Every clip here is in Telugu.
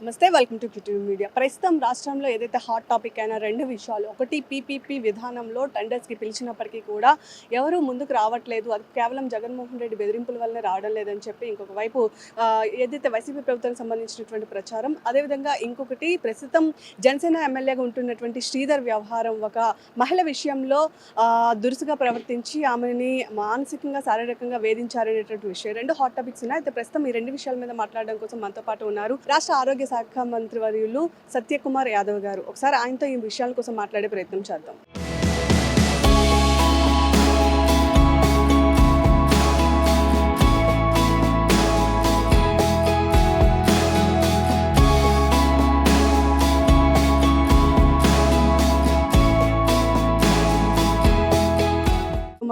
నమస్తే, వెల్కమ్ టు కిటీ మీడియా. ప్రస్తుతం రాష్ట్రంలో ఏదైతే హాట్ టాపిక్ అయినా రెండు విషయాలు, ఒకటి పీపీపీ విధానంలో టెండర్స్కి పిలిచినప్పటికీ కూడా ఎవరూ ముందుకు రావట్లేదు, అది కేవలం జగన్మోహన్ రెడ్డి బెదిరింపుల వల్లనే రావడం లేదని చెప్పి ఇంకొక వైపు ఏదైతే వైసీపీ ప్రభుత్వానికి సంబంధించినటువంటి ప్రచారం, అదేవిధంగా ఇంకొకటి ప్రస్తుతం జనసేన ఎమ్మెల్యేగా ఉంటున్నటువంటి శ్రీధర్ వ్యవహారం, ఒక మహిళ విషయంలో దురుసుగా ప్రవర్తించి ఆమెని మానసికంగా శారీరకంగా వేధించారనేటువంటి విషయం, రెండు హాట్ టాపిక్స్ ఉన్నాయి. అయితే ప్రస్తుతం ఈ రెండు విషయాల మీద మాట్లాడడం కోసం మనతో పాటు ఉన్నారు రాష్ట్ర ఆరోగ్య శాఖ మంత్రివర్యులు సత్యకుమార్ యాదవ్ గారు. ఒకసారి ఆయనతో ఈ విషయాల కోసం మాట్లాడే ప్రయత్నం చేద్దాం.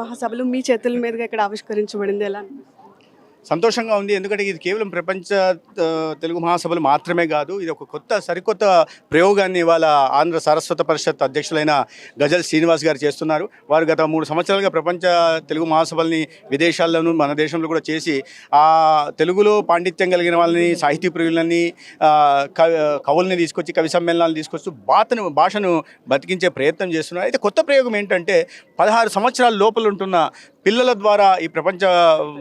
మహాసభలు మీ చేతుల మీదుగా ఇక్కడ ఆవిష్కరించబడింది, ఎలా అనిపిస్తుంది? సంతోషంగా ఉంది. ఎందుకంటే ఇది కేవలం ప్రపంచ తెలుగు మహాసభలు మాత్రమే కాదు, ఇది ఒక సరికొత్త ప్రయోగాన్ని ఇవాళ ఆంధ్ర సారస్వత పరిషత్ అధ్యక్షులైన గజల్ శ్రీనివాస్ గారు చేస్తున్నారు. వారు గత 3 సంవత్సరాలుగా ప్రపంచ తెలుగు మహాసభల్ని విదేశాల్లోనూ మన దేశంలో కూడా చేసి ఆ తెలుగులో పాండిత్యం కలిగిన వాళ్ళని, సాహితీ ప్రియులని, కవుల్ని తీసుకొచ్చి, కవి సమ్మేళనాలు తీసుకొచ్చి భాషను బతికించే ప్రయత్నం చేస్తున్నారు. అయితే కొత్త ప్రయోగం ఏంటంటే 16 సంవత్సరాల లోపల ఉంటున్న పిల్లల ద్వారా ఈ ప్రపంచ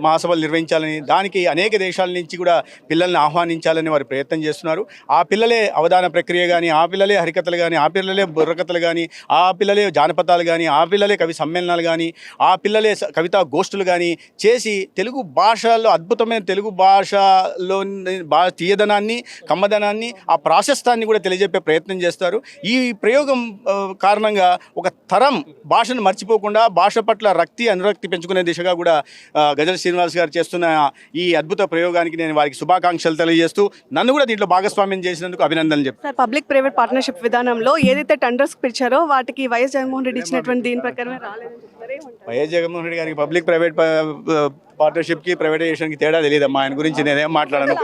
మహాసభలు నిర్వహించాలని, దానికి అనేక దేశాల నుంచి కూడా పిల్లల్ని ఆహ్వానించాలని వారు ప్రయత్నం చేస్తున్నారు. ఆ పిల్లలే అవధాన ప్రక్రియ కానీ, ఆ పిల్లలే హరికథలు కానీ, ఆ పిల్లలే బుర్రకథలు కానీ, ఆ పిల్లలే జానపదాలు కానీ, ఆ పిల్లలే కవి సమ్మేళనాలు కానీ, ఆ పిల్లలే కవితా గోష్ఠులు కానీ చేసి తెలుగు భాషలో అద్భుతమైన తెలుగు భాషలో తీయదనాన్ని, కమ్మదనాన్ని, ఆ ప్రాశస్తాన్ని కూడా తెలియజెప్పే ప్రయత్నం చేస్తారు. ఈ ప్రయోగం కారణంగా ఒక తరం భాషను మర్చిపోకుండా భాష పట్ల అనురక్తి పెంచుకునే దిశగా కూడా గజల్ శ్రీనివాస్ గారు చేస్తున్న ఈ అద్భుత ప్రయోగానికి నేను వారికి శుభాకాంక్షలు తెలియజేస్తూ నన్ను కూడా దీంట్లో భాగస్వామ్యం చేసినందుకు అభినందనలు చెప్తాను. పబ్లిక్ ప్రైవేట్ పార్ట్నర్షిప్ విధానంలో ఏదైతే టెండర్స్ పిలిచారో వాటికి వైఎస్ జగన్మోహన్ రెడ్డి ఇచ్చినటువంటి దీని ప్రకారమే రాలేదని చెప్తారు. వైఎస్ జగన్మోహన్ రెడ్డి గారికి పబ్లిక్ ప్రైవేట్ పార్ట్నర్షిప్కి, ప్రైవేటైజేషన్కి తేడా తెలియదమ్మా. ఆయన గురించి నేనేం మాట్లాడను.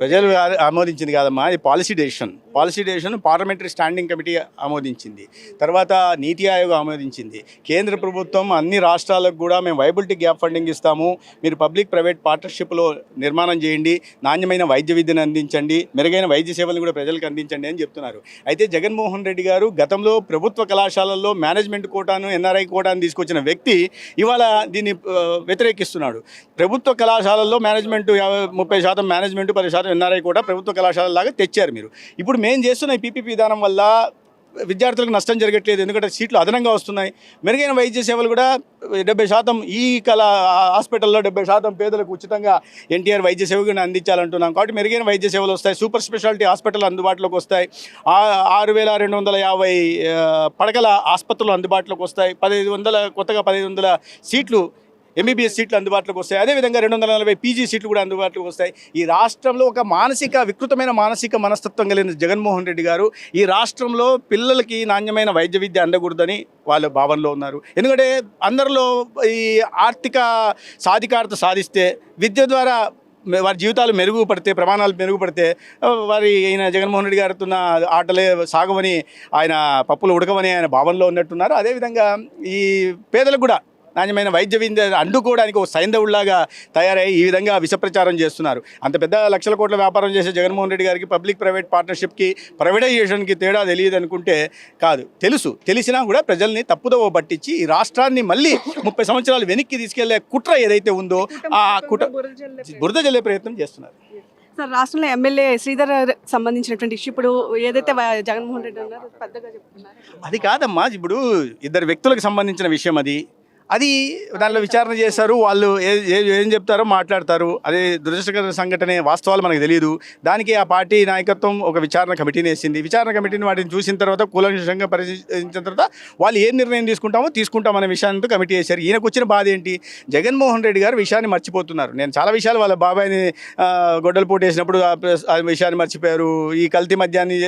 ప్రజలు ఆమోదించింది కాదమ్మా, అది policy decision parliamentary standing committee ఆమోదించింది, తర్వాత నీతి ఆయోగ్ ఆమోదించింది. కేంద్ర ప్రభుత్వం అన్ని రాష్ట్రాలకు కూడా మేము వైబిలిటీ గ్యాప్ ఫండింగ్ ఇస్తాము, మీరు పబ్లిక్ ప్రైవేట్ పార్ట్నర్షిప్లో నిర్మాణం చేయండి, నాణ్యమైన వైద్య విద్యను అందించండి, మెరుగైన వైద్య సేవలను కూడా ప్రజలకు అందించండి అని చెప్తున్నారు. అయితే జగన్మోహన్ రెడ్డి గారు గతంలో ప్రభుత్వ కళాశాలల్లో మేనేజ్మెంట్ కోటాను, ఎన్ఆర్ఐ కోటాను తీసుకొచ్చిన వ్యక్తి ఇవాళ దీన్ని వ్యతిరేకిస్తున్నాడు. ప్రభుత్వ కళాశాలల్లో మేనేజ్మెంట్ 30% మేనేజ్మెంట్, 10% ఎన్ఆర్ఐ కోటా ప్రభుత్వ కళాశాలలాగా తెచ్చారు మీరు. ఇప్పుడు మేము చేస్తున్న ఈ పీపీపీ విధానం వల్ల విద్యార్థులకు నష్టం జరగట్లేదు, ఎందుకంటే సీట్లు అదనంగా వస్తున్నాయి. మెరుగైన వైద్య సేవలు కూడా 70% ఈ హాస్పిటల్లో 70% పేదలకు ఉచితంగా ఎన్టీఆర్ వైద్య సేవలను అందించాలంటున్నాం. కాబట్టి మెరుగైన వైద్య సేవలు వస్తాయి, సూపర్ స్పెషాలిటీ హాస్పిటల్ అందుబాటులోకి వస్తాయి, 6,250 పడకల ఆసుపత్రులు అందుబాటులోకి వస్తాయి, కొత్తగా 1,500 సీట్లు ఎంబీబీఎస్ సీట్లు అందుబాటులోకి వస్తాయి, అదేవిధంగా 240 పీజీ సీట్లు కూడా అందుబాటులోకి వస్తాయి. ఈ రాష్ట్రంలో ఒక వికృతమైన మానసిక మనస్తత్వం కలిగిన జగన్మోహన్ రెడ్డి గారు ఈ రాష్ట్రంలో పిల్లలకి నాణ్యమైన వైద్య విద్య అందకూడదని వాళ్ళ భావనలో ఉన్నారు. ఎందుకంటే అందరిలో ఈ ఆర్థిక సాధికారత సాధిస్తే, విద్య ద్వారా వారి జీవితాలు మెరుగుపడితే, ప్రమాణాలు మెరుగుపడితే ఈయన జగన్మోహన్ రెడ్డి గారుతున్న ఆటలే సాగవని, ఆయన పప్పులు ఉడకవని ఆయన భావనలో ఉన్నట్టున్నారు. అదేవిధంగా ఈ పేదలకు కూడా నాణ్యమైన వైద్య విద్య అందుకోవడానికి ఒక సైంధవుల్లాగా తయారై ఈ విధంగా విషప్రచారం చేస్తున్నారు. అంత పెద్ద లక్షల కోట్ల వ్యాపారం చేసే జగన్మోహన్ రెడ్డి గారికి పబ్లిక్ ప్రైవేట్ పార్ట్నర్షిప్కి, ప్రైవేటైజేషన్కి తేడా తెలియదు అనుకుంటే కాదు, తెలిసినా కూడా ప్రజల్ని తప్పుదోవ పట్టించి ఈ రాష్ట్రాన్ని మళ్ళీ 30 సంవత్సరాలు వెనక్కి తీసుకెళ్లే కుట్ర ఏదైతే ఉందో ఆ కుట్ర బురద జల్లే ప్రయత్నం చేస్తున్నారు. సార్, రాష్ట్రంలో ఎమ్మెల్యే శ్రీధర్ సంబంధించినటువంటి ఇష్యూ ఇప్పుడు ఏదైతే జగన్మోహన్ రెడ్డి అన్నారో పెద్దగా చెప్తున్నారు. అది కాదమ్మా, ఇప్పుడు ఇద్దరు వ్యక్తులకు సంబంధించిన విషయం అది దానిలో విచారణ చేశారు, వాళ్ళు ఏం చెప్తారో మాట్లాడతారు. అదే దురదృష్టకర సంఘటనే, వాస్తవాలు మనకు తెలియదు. దానికి ఆ పార్టీ నాయకత్వం ఒక విచారణ కమిటీని వేసింది. విచారణ కమిటీని వాటిని చూసిన తర్వాత, కూలంకషంగా పరిశీలించిన తర్వాత వాళ్ళు ఏం నిర్ణయం తీసుకుంటామనే విషయాన్ని కమిటీ వేశారు. ఈయనకు వచ్చిన బాధ ఏంటి? జగన్మోహన్ రెడ్డి గారు విషయాన్ని మర్చిపోతున్నారు. నేను చాలా విషయాలు వాళ్ళ బాబాయిని గొడ్డలు పోటు వేసినప్పుడు ఆ విషయాన్ని మర్చిపోయారు, ఈ కల్తీ మద్యాన్ని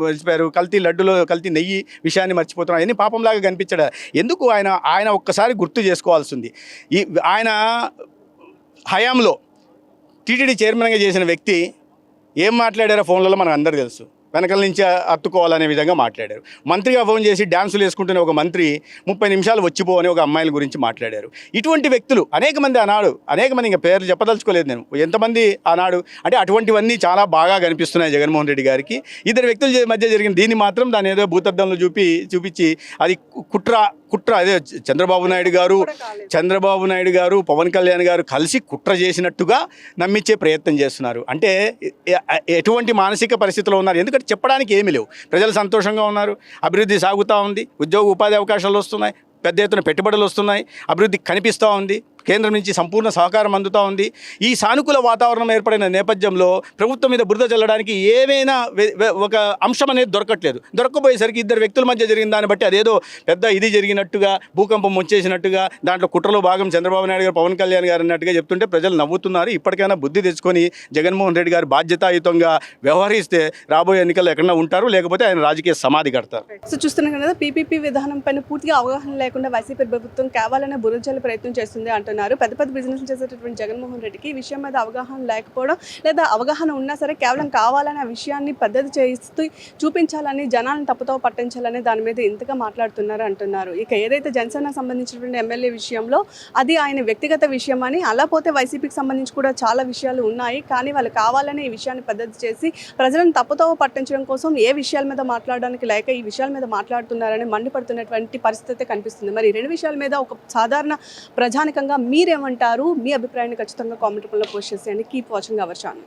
మర్చిపోయారు, కల్తీ లడ్డులో కల్తీ నెయ్యి విషయాన్ని మర్చిపోతున్నారు. అవన్నీ పాపంలాగా కనిపించడా? ఎందుకు ఆయన ఒక్కసారి గుర్తు చేసుకోవాల్సింది. ఆయన హయాంలో టీటీడీ చైర్మన్గా చేసిన వ్యక్తి ఏం మాట్లాడారో ఫోన్లలో మనకు అందరూ తెలుసు. వెనకల నుంచి అత్తుకోవాలనే విధంగా మాట్లాడారు. మంత్రిగా ఫోన్ చేసి డ్యాన్సులు వేసుకుంటున్న ఒక మంత్రి 30 నిమిషాలు వచ్చిపో అని ఒక అమ్మాయిల గురించి మాట్లాడారు. ఇటువంటి వ్యక్తులు అనేక మంది ఇంకా పేర్లు చెప్పదలుచుకోలేదు నేను, ఎంతమంది ఆనాడు అంటే అటువంటివన్నీ చాలా బాగా కనిపిస్తున్నాయి జగన్మోహన్ రెడ్డి గారికి. ఇద్దరు వ్యక్తుల మధ్య జరిగిన దీన్ని మాత్రం దాని ఏదో భూతద్దంలో చూపించి అది కుట్ర అదే చంద్రబాబు నాయుడు గారు పవన్ కళ్యాణ్ గారు కలిసి కుట్ర చేసినట్టుగా నమ్మించే ప్రయత్నం చేస్తున్నారు. అంటే ఎటువంటి మానసిక పరిస్థితిలో ఉన్నారు? ఎందుకంటే చెప్పడానికి ఏమీ లేవు. ప్రజలు సంతోషంగా ఉన్నారు, అభివృద్ధి సాగుతూ ఉంది, ఉపాధి అవకాశాలు వస్తున్నాయి, పెద్ద ఎత్తున పెట్టుబడులు వస్తున్నాయి, అభివృద్ధి కనిపిస్తూ ఉంది, కేంద్రం నుంచి సంపూర్ణ సహకారం అందుతూ ఉంది. ఈ సానుకూల వాతావరణం ఏర్పడిన నేపథ్యంలో ప్రభుత్వం మీద బురద చల్లడానికి ఏమైనా ఒక అంశం అనేది దొరకపోయేసరికి ఇద్దరు వ్యక్తుల మధ్య జరిగిన దాన్ని బట్టి అదేదో పెద్ద ఇది జరిగినట్టుగా, భూకంపం వచ్చేసినట్టుగా, దాంట్లో కుట్రలో భాగం చంద్రబాబు నాయుడు గారు పవన్ కళ్యాణ్ గారు అన్నట్టుగా చెప్తుంటే ప్రజలు నవ్వుతున్నారు. ఇప్పటికైనా బుద్ధి తెచ్చుకొని జగన్మోహన్ రెడ్డి గారు బాధ్యతాయుతంగా వ్యవహరిస్తే రాబోయే ఎన్నికల్లో ఎక్కడన్నా ఉంటారు, లేకపోతే ఆయన రాజకీయ సమాధి కడతారు. సో చూస్తున్నాం కదా, పీపీపీ విధానం పైన పూర్తిగా అవగాహన లేకుండా వైసీపీ ప్రభుత్వం కేవలం బురద చల్లే ప్రయత్నం చేస్తుంది అంటున్నారు. పెద్ద బిజినెస్ చేసేటటువంటి జగన్మోహన్ రెడ్డికి ఈ విషయం మీద అవగాహన లేకపోవడం, లేదా అవగాహన ఉన్నా సరే కేవలం కావాలని ఆ విషయాన్ని పద్ధతి చేస్తూ చూపించాలని, జనాలను తప్పుతో పట్టించాలని దాని మీద ఇంతగా మాట్లాడుతున్నారు అంటున్నారు. ఇక ఏదైతే జనసేనకు సంబంధించినటువంటి ఎమ్మెల్యే విషయంలో అది ఆయన వ్యక్తిగత విషయం అని, అలా పోతే వైసీపీకి సంబంధించి కూడా చాలా విషయాలు ఉన్నాయి, కానీ వాళ్ళు కావాలని ఈ విషయాన్ని పద్ధతి చేసి ప్రజలను తప్పుతో పట్టించడం కోసం ఏ విషయాల మీద మాట్లాడడానికి లేక ఈ విషయాల మీద మాట్లాడుతున్నారని మండిపడుతున్నటువంటి పరిస్థితి కనిపిస్తుంది. మరి ఈ రెండు విషయాల మీద ఒక సాధారణ ప్రజానికంగా మీరేమంటారు? మీ అభిప్రాయాన్ని ఖచ్చితంగా కామెంట్ రూపంలో పోస్ట్ చేసేయండి. Keep watching our channel.